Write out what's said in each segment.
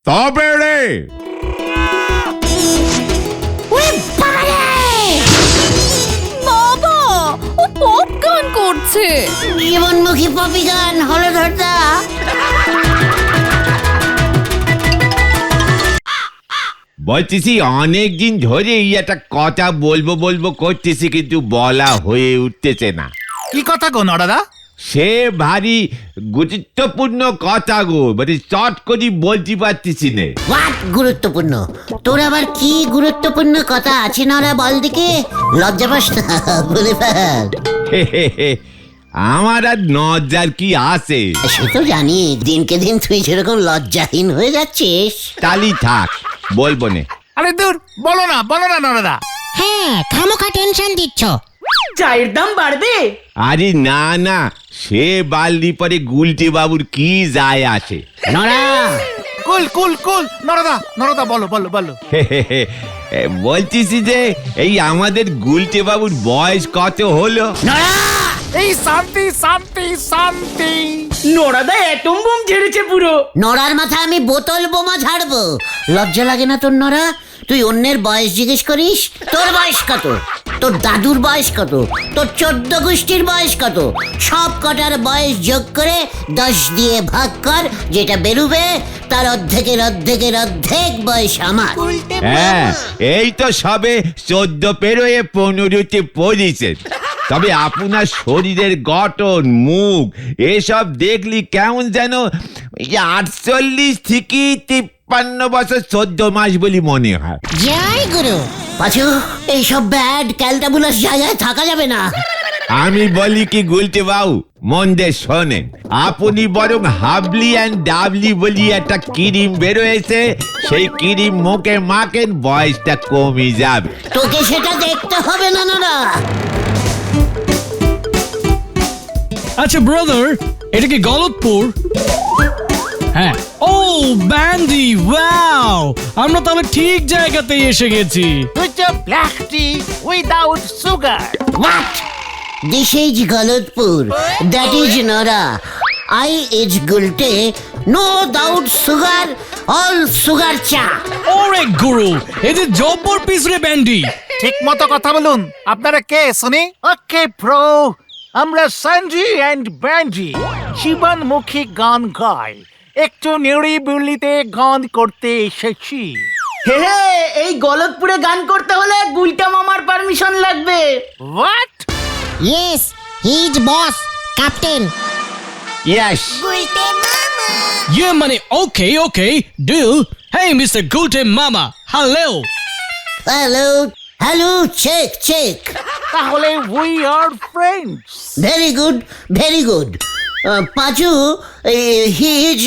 তবে রে বাবা, ও পপ গান করছে। জীবনমুখী পপি গান হলধরদা। বলতেছি অনেকদিন ধরেই একটা কথা বলবো করতেছি, কিন্তু বলা হয়ে উঠতেছে না। কি কথা গো নরাদা? সে ভারী গুরুত্বপূর্ণ কথা গো, মানে চট করে বলতে পারতেছি না। হোয়াট গুরুত্বপূর্ণ? তোর আবার কি গুরুত্বপূর্ণ কথা আছে নরা, বল দিকে। লজ্জা পাস না, বলে ফেল। আমার আর লজ্জার কি আছে? সে তো জানি, দিনকে দিন তুই সেরকম লজ্জাহীন হয়ে যাচ্ছিস। তালি থাক, বলবো না। আরে দূর, বলো না নরাদা। হ্যাঁ, খামোখা টেনশন দিচ্ছ। চায়ের দাম বাড়বে? আরে না না, সে বালদি পরে গুলটে বাবুর কি যায় আছে? নরা, কুল নরাদা বলো। বলতেছি যে এই আমাদের গুলটে বাবুর বয়স কত হলো? নরা, এই শান্তি। নোরাদা অ্যাটম বোম ঝেড়েছে পুরো। নরার মাথা আমি বোতল বোমা ঝাড়বো। লজ্জা লাগে না তোর নরা? তুই অন্যের বয়স জিজ্ঞেস করিস? তোর বয়স কত? তোর দাদুর বয়স কত? তোর 14 গোষ্ঠীর বয়স কত? সব কটার বয়স যোগ করে 10 দিয়ে ভাগ কর, যেটা বেরুবে তার অর্ধেকের বয়স আমার। হ্যাঁ, এই তো সবে 14 পেরোয় 15তে পড়েছে। তবে আপনার শরীরের গঠন, মুখ এসব দেখলি কেমন যেন 48 থেকে 53 বছর 14 মাস বলি মনে হয়। জয় গুরু। পাঁচু, এইসব ব্যাড ক্যালটাবুলাস জায়গায় থাকা যাবে না। আমি বলি কি গুলটে বাবু, মন দিয়ে শোনেন। আপনি বরং হাবলি অ্যান্ড ডাবলি বলি একটা ক্রিম বেরোয়েছে, সেই ক্রিম মুখে মাখেন, বয়সটা কমে যাবে। তোকে সেটা দেখতে হবে না না। আচ্ছা ব্রাদার, এটা কি গলতপুর? হ্যাঁ। ও ব্যান্ডি, ওয়াও, আমরা তাহলে ঠিক জায়গাতেই এসে গেছি। Black T without sugar. What? This is Galatpur. That is Nora. I is Gulte. No doubt sugar. All sugar cha. ওরে গুরু, এই যে জব্বর পিস রে ব্যান্ডি। ঠিক মতো কথা বলুন। আপনারা কে শুনি? ওকে ব্রো, আমরা সঞ্জি এন্ড ব্যান্ডি জীবনমুখী গান গাই। একটু নিরিবিলিতে গান করতে এসেছি। হে, এই গলতপুরে গান করতে হলে গুলটা মামার পারমিশন লাগবে। What? Yes, he's boss, captain. Yes. ইয়ে মানে okay deal. Hey mister Gulte মামা, হ্যালো। Hello, check. তাহলে we are friends. Very good. Pachu, he is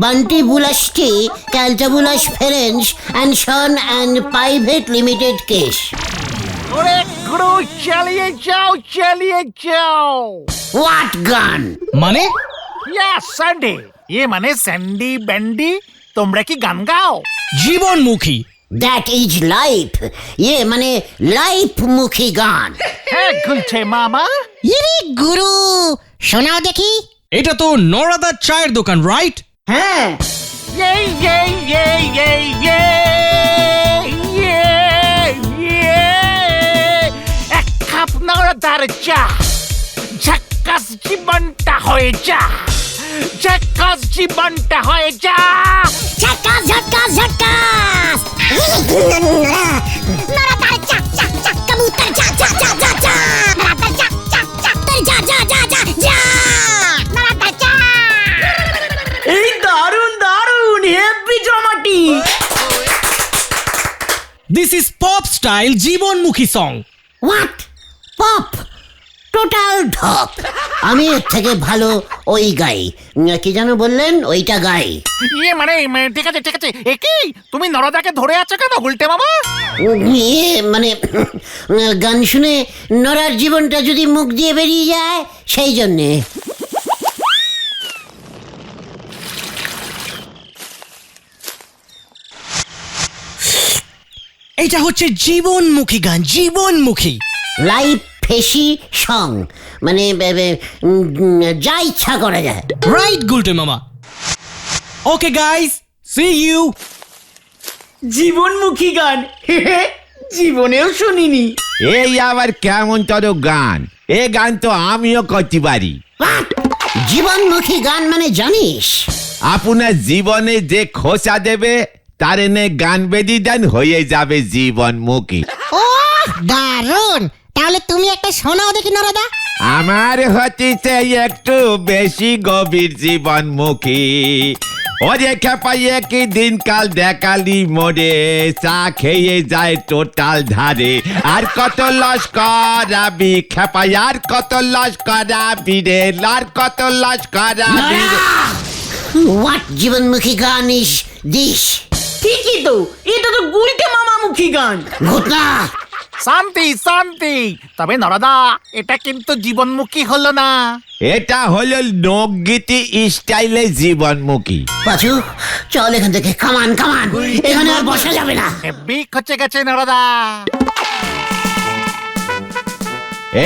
Bunty Bulashti, Caltabulash Ferenc and Son and Private Limited case. ওরে গুরু, চালিয়ে যাও। What gun? মানে yes Sandy. মানে Sandy bandy, তোমরা কি গান গাও? জীবনমুখী। That is life. মানে life মুখী গান। হ্যাঁ গুলছে মামা। ইরে গুরু, শোনাও দেখি। এটা তো নরাদার চায়ের দোকান, রাইট? হ্যাঁ, এক কাপ নরাদার চা, ঝাক্কাস জীবনটা হয়ে যা। ঝাক্কাস নরাদার চাক কবুতর যা নরাদার চাক যা নরাদার চাক। এই দারুণ হেভি জমাটি। দিস ইজ পপ স্টাইল জীবনমুখী সং। হোয়াট? পপ? টোটাল ঢপ। আমি এর থেকে ভালো ওই গাই। কি যেন বললেন? ওইটা গাই। মানে ঠিক আছে। কি তুমি নরাদাকে ধরে আছো কেন গুলটে মামা? মানে গান শুনে নরার জীবনটা যদি মুখ দিয়ে বেরিয়ে যায়, সেই জন্যে। এটা হচ্ছে জীবনমুখী গান, জীবনমুখী। লাইফ ফেসি সং, মানে যা ইচ্ছা করা যায়। রাইট গুলটে মামা। Okay guys, see you. জীবনমুখী গান জীবনেও শুনিনি। এই আবার কেমন তোর গান? এ গান তো আমিও করতে পারি। বাহ! জীবনমুখী গান মানে জানিস? আপনার জীবনে যে খোঁচা দেবে তার এনে গান বেদি দেন, হয়ে যাবে জীবনমুখী। ও দারুণ! তাহলে তুমি একটা শোনাও দেখি নরদা। আমার হচ্ছে একটু বেশি গভীর জীবনমুখী। ওরে খেপাই একই দিনকাল দেখালি মোড়ে, চা খেয়ে যায় টোটাল ধারে। আর কত লস করাবি খেপাই, আর কত লস করাবি রে, আর কত লস করাবি রে। হোয়াট জীবনমুখী গান ইস দিস? ঠিকই তো, এটা তো গুলটে মামামুখী গান। ঘটনা শান্তি শান্তি। তবে নরদা, এটা কিন্তু জীবনমুখী হলো না। এটা হলো লোকগীতি স্টাইলে জীবনমুখী। পাচু, চল এখান থেকে, কামান কামান, এখানে আর বসা যাবে না। হেব্বি খচে গেছে নরদা।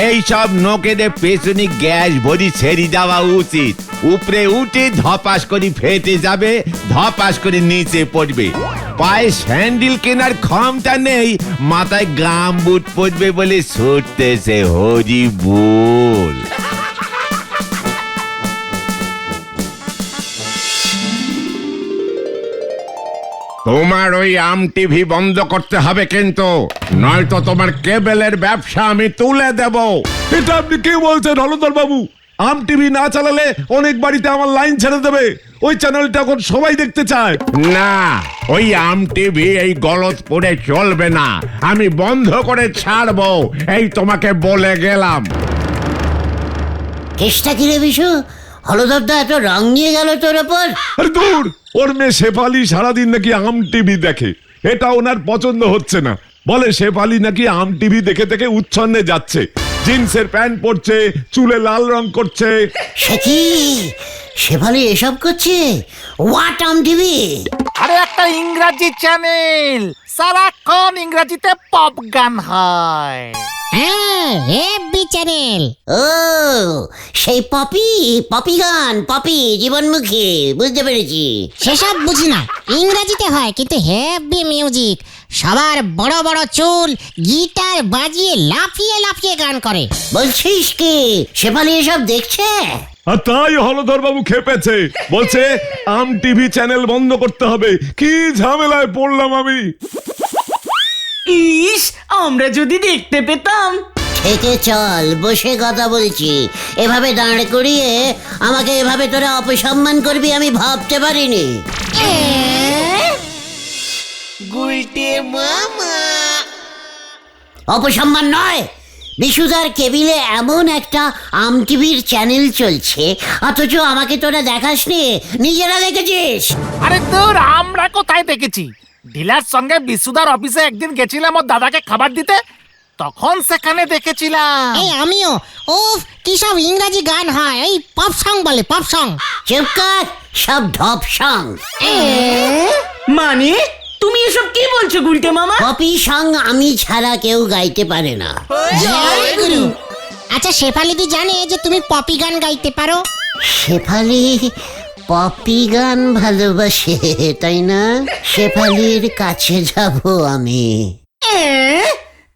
এই সব নোকেদের পেছনে গ্যাস ভরি ছেড়ে দেওয়া উচিত। উপরে উঠে ধপাস করে ফেটে যাবে, ধপাস করে নিচে পড়বে। পায়ে স্যান্ডেল কেনার ক্ষমতা নেই, মাথায় গাম বুট পড়বে বলে ছুটতেছে। হরি বল। তোমার ওই আম টিভি বন্ধ করতে হবে কিন্তু, নয়তো তোমার কেবলের ব্যবসা আমি তুলে দেব। এটা আপনি কি বলছেন হলদর বাবু? আম টিভি না চালালে অনেক বাড়িতে আমার লাইন ছেড়ে দেবে। ওই চ্যানেলটা এখন সবাই দেখতে চায়। না, ওই আম টিভি এই গলতপুরে চলবে না, আমি বন্ধ করে ছাড়বো, এই তোমাকে বলে গেলাম। কেষ্টা কিরে বিশু, হলদরদা এত রং নিয়ে গেল তোর ওপর? আরে দূর, ওর মেয়ে শেফালি সারাদিন নাকি আম টিভি দেখে, এটা ওনার পছন্দ হচ্ছে না। বলে শেফালি নাকি আম টিভি দেখে দেখে উচ্ছন্নে যাচ্ছে, জিন্সের প্যান্ট পরছে, চুলে লাল রং করছে। সে কি শেফালি এসব করছে? হোয়াট আম টিভি? আরে একটা ইংরাজি চ্যানেল, সারাক্ষণ ইংরাজিতে পপ গান হয়। হ্যাঁ, হেব্বি চ্যানেল। ও সেই পপি, পপি গান, পপি জীবনমুখী, বুঝতে পেরেছি। সেসব বুঝি না, ইংরাজিতে হয় কিন্তু হেব্বি মিউজিক। সবার বড় বড় চুল, গিটার বাজিয়ে লাফিয়ে লাফিয়ে গান করে। বলছিস কি শেফালি এসব দেখছে? আর তাই হলধর বাবু খেপেছে, বলছে আম টিভি চ্যানেল বন্ধ করতে হবে। কি ঝামেলায় পড়লাম আমি। ইস, আমরা যদি দেখতে পেতাম। থেকে চল, বসে কথা বলছি। এভাবে দাঁড় করিয়ে আমাকে এভাবে তোরা অপসম্মান করবি আমি ভাবতে পারিনি। অপসম্মান নয়, বিশুদার কেবিলে এমন একটা আম টিভির চ্যানেল চলছে, অথচ আমাকে তোরা দেখাসনি, নিজেরা দেখেছিস। আরে তোর আমরা কোথায় দেখেছি? ডিলার সঙ্গে বিশুদার অফিসে একদিন গেছিলাম ওর দাদাকে খাবার দিতে, তখন সেখানে দেখেছিলাম। এই আমিও। উফ, কি সব ইংরাজি গান হয়, এই পপ সং বলে, পপ সং। চুপ কর, সব ঢপ সং। মানে তুমি এসব কি বলছো গুলটে মামা? পপি সং আমি ছাড়া কেউ গাইতে পারে না। জয় গুরু। আচ্ছা, শেফালিদি জানে যে তুমি পপি গান গাইতে পারো? শেফালি পপি গান ভালোবাসে, তাই না? শেফালির কাছে যাব আমি।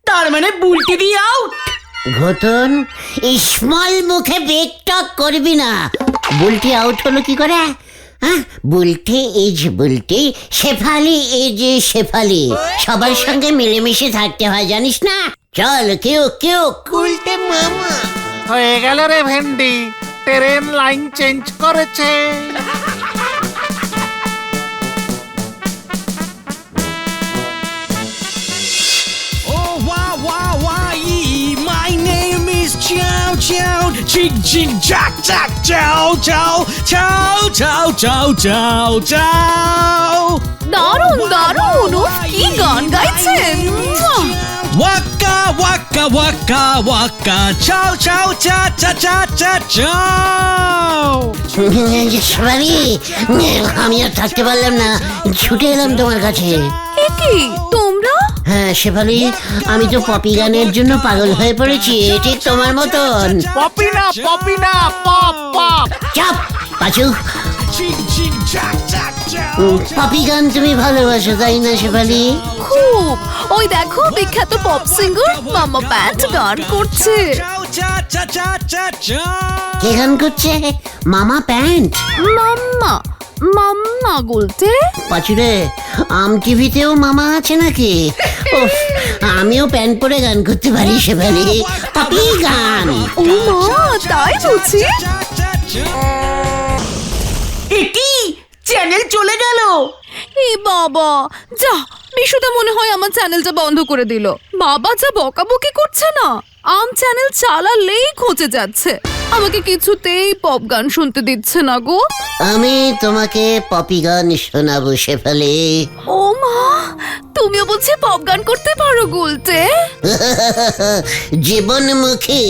তার মানে বুলটি দিয়ে আউট। ঘটন, স্মল মুখে বেগ টক করবি না। বুলটি আউট হলো কি করে? হ্যাঁ, বুলটি ইজ বুলটি, শেফালি ইজ শেফালি। সবার সঙ্গে মিলেমিশে থাকতে হয়, জানিস না? চল কেউ কেউ উল্টে মামা। হয়ে গেল রে ভেন্ডি, ট্রেন লাইন চেঞ্জ করেছে। Oh, wow, wow, wow, my name is Chow Chow. Ching, ching, jack, jack, chow, chow, chow, chow, chow, chow, chow. দারুণ দারুণ, উফ, কি গান গাইছেন। মুয়া। Waka, waka, waka, waka, chow, chow, cha, cha, cha, cha, chow. Shefali, আমি আর থাকতে পারলাম না, ছুটে এলাম তোমার কাছে। এ কি তোমরা? হ্যাঁ শেফালি, আমি তো পপি গানের জন্য পাগল হয়ে পড়েছি, ঠিক তোমার মতন। পপি না, পপ পপ। চাপ পাচু। Ching, ching, jack, jack, পপি গান তুমি ভালোবাসো তাই না শেফালি? খুব। ওই দেখো বিখ্যাত পপ সিঙ্গার মামা ব্যান্ড গান করছে। কে গান করছে? মামা প্যান্ট? মাম্মা মাম্মা বলতে পাচুরে আম টিভিতেও মামা আছে নাকি? উফ, আমিও প্যান্ট পরে গান করতে পারি শেফালি। পপি গান। ও মা, তাই বুঝি? এটি চ্যানেল চলে গেল। এ বাবা, যা বিশুদা মনে হয় আমার চ্যানেলটা বন্ধ করে দিল। বাবা যা বকাবকি করছে না, আম চ্যানেল চালালেই খোঁজে যাচ্ছে। আমাকে কিছুতেই পপ গান শুনতে দিচ্ছে না গো। আমি তোমাকে পপি গান শোনাবো শেফালি। ও মা, তুমিও বলছি পপ গান করতে পারো গুলতে? জীবনমুখী,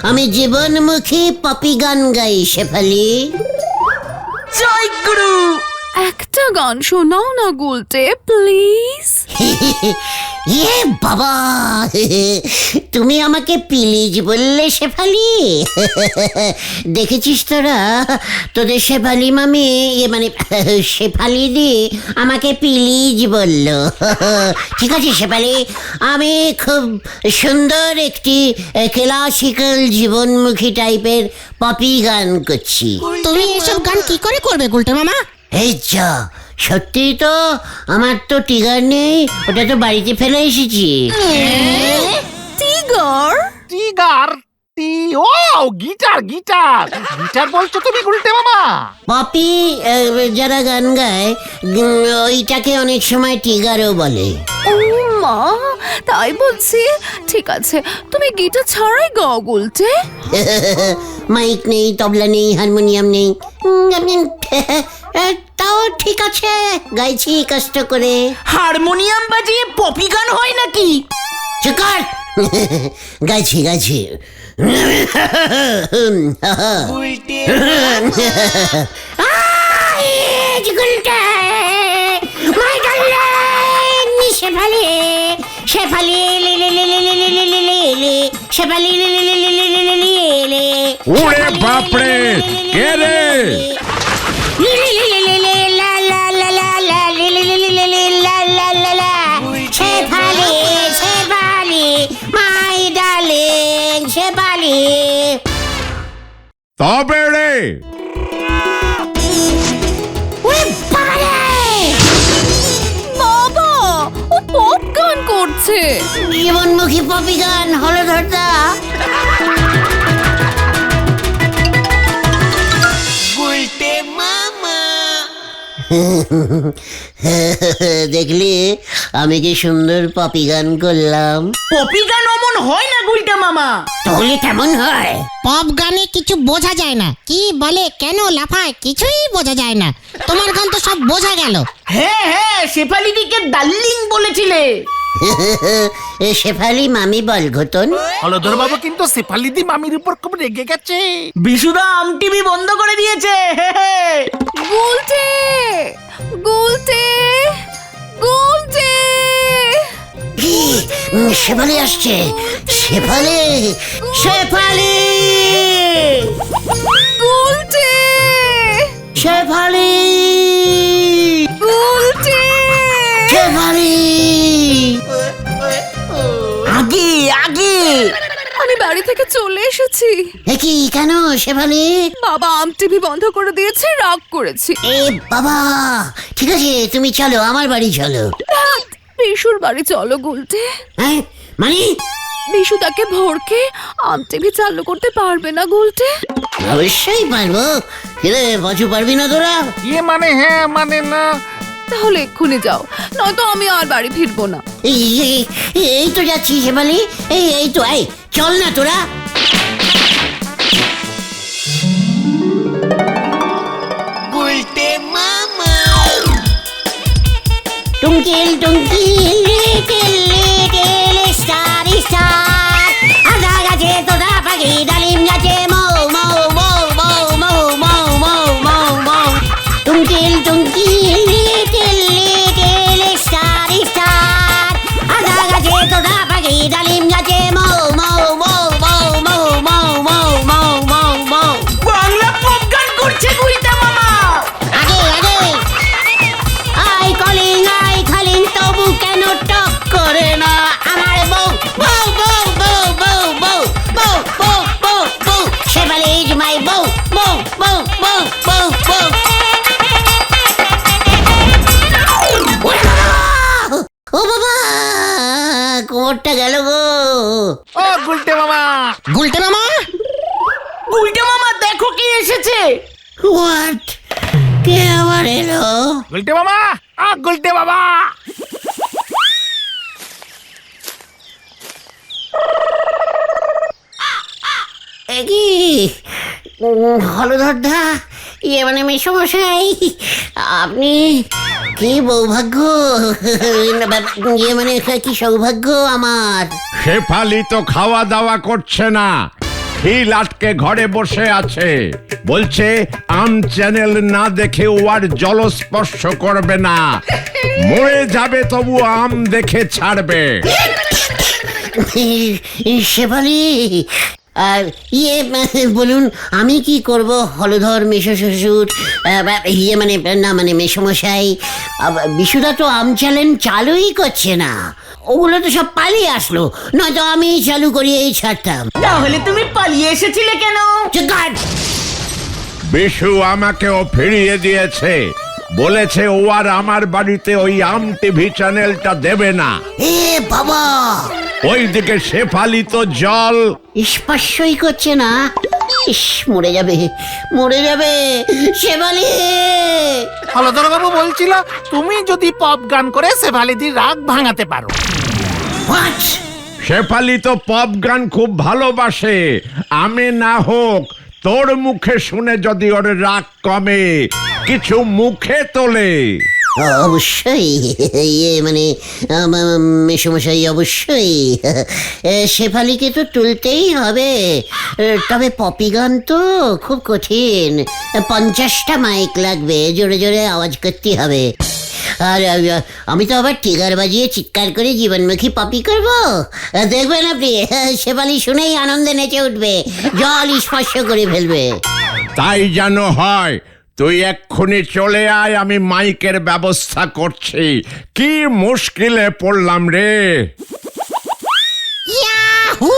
আমি জীবনমুখী পপি গান গাই শেফালি। জয় গুরু। একটা গান শোনাও না গুলতে প্লিজ। ইয়ে বাবা, তুমি আমাকে প্লিজ বললে শেফালি? দেখেছিস তোরা, তোদের শেফালি মামি মানে শেফালি দি আমাকে প্লিজ বলল। ঠিক আছে শেফালি, আমি খুব সুন্দর একটি ক্লাসিক্যাল জীবনমুখী টাইপের পপি গান করছি। তুমি এসব গান কি করে করবে গুলটে মামা? এই যা, সত্যি তো আমার তো টিগার নেই, ওটা তো বাড়িতে ফেলে এসেছি। টিগার? টিগার? ও গিটার গিটার গিটার বলছো তুমি গুলটে মামা? পপি যারা গান গায় ওইটাকে অনেক সময় টিগারও বলে। ও মা, তাই বলছি। ঠিক আছে, তুমি গিটার ছাড়াই গাও গুলতে। মাইক নেই, তবলা নেই, হারমোনিয়াম নেই, তাও ঠিক আছে, গাইছি কষ্ট করে। হারমোনিয়াম বাজিয়ে পপি গান হয় নাকি? চুকার, গাইছি গাইছি। শেফালি শেফালি শেফালি। ওরে বাপরে, কে রে? Shefali Shefali my darling Shefali. তবে রে, বাবা, ও পপ গান করছে। জীবনমুখী পপি গান হলো ধরতা। দেখলি আমি কি সুন্দর পপি গান করলাম? পপি গান অমন হয় না গুলটা মামা। তাহলে কেমন হয়? পপ গানে কিছু বোঝা যায় না, কি বলে কেন লাফায় কিছুই বোঝা যায় না। তোমার গান তো সব বোঝা গেল। হ্যাঁ হ্যাঁ, শেফালি দিকে ডার্লিং বলেছিলে। শেফালি মামি বল ঘটন। হলধর বাবু কিন্তু শেফালি দি মামির উপর খুব রেগে গেছে। বিশুদা আম টিভি বন্ধ করে দিয়েছে। গুলতে গুলতে গুলতে। শেফালি আসছে, শেফালি শেফালি গুলতে শেফালি গুলতে। শেফালি। আগে আগে। আমি বাড়ি থেকে চলে এসেছি। কি কেন শেফালি? বাবা আম টিভি বন্ধ করে দিয়েছে, রাগ করেছি। এ বাবা, ঠিক আছে তুমি চলো, আমার বাড়ি চলো। বিশুর বাড়ি চলো গুলতে। হ্যাঁ মানে? বিশুদাকে ভোরকে আম টিভি চালু করতে পারবে না গুলতে? অবশ্যই পারবো। কিরে বচু, পারবি না তোরা? ইয়ে মানে হ্যাঁ মানে না। তাহলে এক্ষুনি যাও, নয়তো আমি আর বাড়ি ফিরবো না। এই তো যাচ্ছি শেফালি, এই তো, এই চল না তোরা। টুঙ্কিল টুঙ্কিল লিটিল লিটিল স্টার স্টার, আদা গাছে তোতা পাখি, ডালিম গাছে মৌ মৌ মৌ মৌ মৌ মৌ মৌ মৌ মৌ। টুঙ্কিল টুঙ্কিল লিটিল লিটিল স্টার স্টার, আদা গাছে তোতা পাখি, ডালিম গাছে মৌ মৌ মৌ মৌ মৌ মৌ মৌ মৌ মৌ মৌ। বাংলা পপ গান করছে গুলটা মামা। আগে আগে খবরটা গেল গো। ও গুলটে মামা, গুলটে মামা গুলটে মামা দেখো কে এসেছে। হোয়াট? কে আবার এলো? গুলটে মামা, গুলটে বাবা। এ কি হলধরদা, মানে মেসমশাই, আপনি কি বৌভাগ্য, মানে কি সৌভাগ্য আমার। শেফালি তো খাওয়া দাওয়া করছে না, খিল আটকে ঘরে বসে আছে। বলছে আম চ্যানেল না দেখে ও আর জলস্পর্শ করবে না, মরে যাবে তবু আম দেখে ছাড়বে। শেফালি, আর বলুন আমি কি করব হলধর মেশো শ্বশুর, মানে না মানে মেসমশাই, বিশুদা তো আম চ্যানেল চালুই করছে না, ওগুলো তো সব পালিয়ে আসলো, নয়তো আমি চালু করিয়েই ছাড়তাম। তাহলে তুমি পালিয়ে এসেছিলে কেন? বিশু আমাকেও ফিরিয়ে দিয়েছে, বলেছে ও আর আমার বাড়িতে ওই আম টিভি চ্যানেলটা দেবে না। এ বাবা, ওইদিকে শেফালি তো জল স্পর্শই করছে না। ইস, মরে যাবে, মরে যাবে শেফালি। হলধর বাবু বলছিল তুমি যদি পপ গান করে শেফালিদির রাগ ভাঙাতে পারো। হোয়াট? শেফালি তো পপ গান খুব ভালোবাসে, আমি না হোক তোর মুখে শুনে যদি ওর রাগ কমে, কিছু মুখে তোলে। অবশ্যই, মানে মেসমশাই অবশ্যই শেফালিকে তো তুলতেই হবে। তবে পপি গান তো খুব কঠিন, 50টা মাইক লাগবে, জোরে জোরে আওয়াজ করতে হবে। আর আমি তো আবার টিগার বাজিয়ে চিৎকার করে জীবনমুখী পপি করব, দেখবেন আপনি শেফালি শুনেই আনন্দে নেচে উঠবে, জল স্পর্শ করে ফেলবে। তাই যেন হয়, তুই এক্ষুনি চলে আয়, আমি মাইকের ব্যবস্থা করছি। কি মুশকিলে পড়লাম রে। ইয়াহু!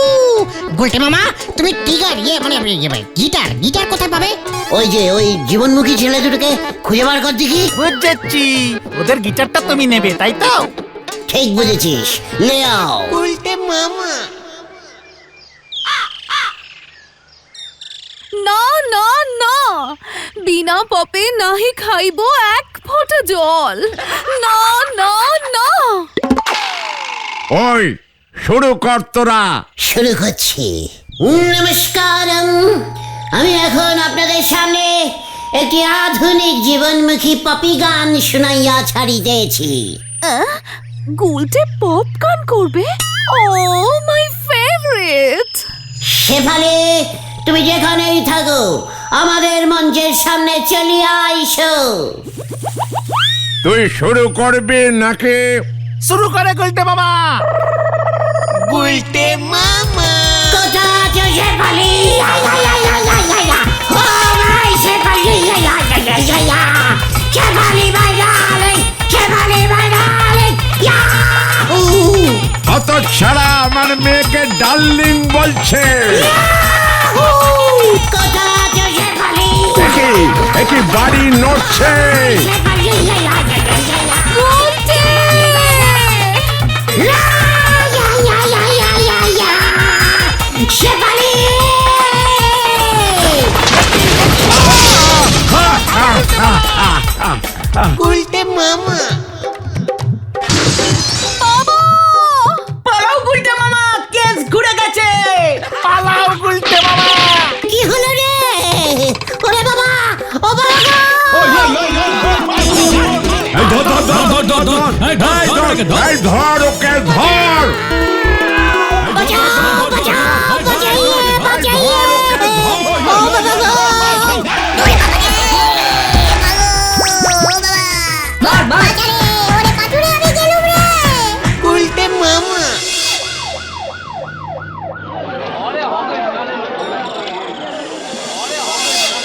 গুলটে মামা, তুমি টিগার মানে গিটার কোথায় পাবে? ওই জীবনমুখী ছেলে দুটোকে খুঁজে বার কর দেখি। বুঝেছি, ওদের গিটারটা তুমি নেবে তাই তো? ঠিক বুঝেছিস, লে আও। না না না, বিনা পপে নাহি খাইবো এক ফোঁটা জল। না না না। ওই শুরু কর তোরা। শুরু করছি। নমস্কারম, আমি এখন আপনাদের সামনে একটি আধুনিক জীবনমুখী পপি গান শুনাইয়া ছাড়িতেছি। গুলটে পপ গান করবে? ও মাই ফেভারিট। শেফালি, তুমি যেখানেই থাকো আমাদের মঞ্চের সামনে চলিয়া আইসো। তুই শুরু করবি নাকি? শুরু করে গুলটে মামা। কোথা আছো শেফালি? ও ভাই শেফালি, শেফালি ভাই ডার্লিং, শেফালি ভাই ডার্লিং, ইয়াহু! অত ছাড়া আমার মেয়েকে ডার্লিং বলছে। কোথা আছো শেফালি? একই বাড়ি নড়ছে। শেফালি, গুলটে! শেফালি! পালাও গুলটে মামা, কেস ঘুরে গেছে। পালাও গুলটে মামা। কি হলো রে? ওরে বাবা, ও বাবা গো! এই ধর ওকে, ধর। বাঁচাও, বাঁচাও, বাঁচাইয়ে, বাঁচাইয়ে! ও বাবা গো!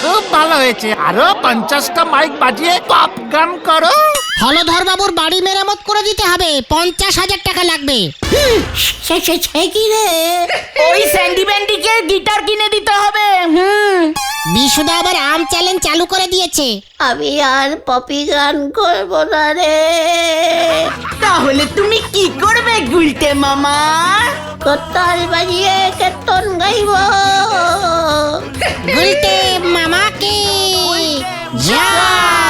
খুব ভালো হয়েছে, আরো 50টা মাইক বাজিয়ে পপ গান করো। হলধর বাবুর বাড়ি মেরামত করে দিতে হবে, 50,000 টাকা লাগবে। সে কি রে? ওই স্যান্ডি ব্যান্ডিকে গিটার কিনে দিতে হবে। বিশুদা আবার আম চ্যালেঞ্জ চালু করে দিয়েছে। আমি আর পপি গান করবো না রে। তাহলে তুমি কি করবে গুলটে গুলটে মামা কোতাল বাজিয়ে কীর্তন গাইব গুলটে মামা কি জয়।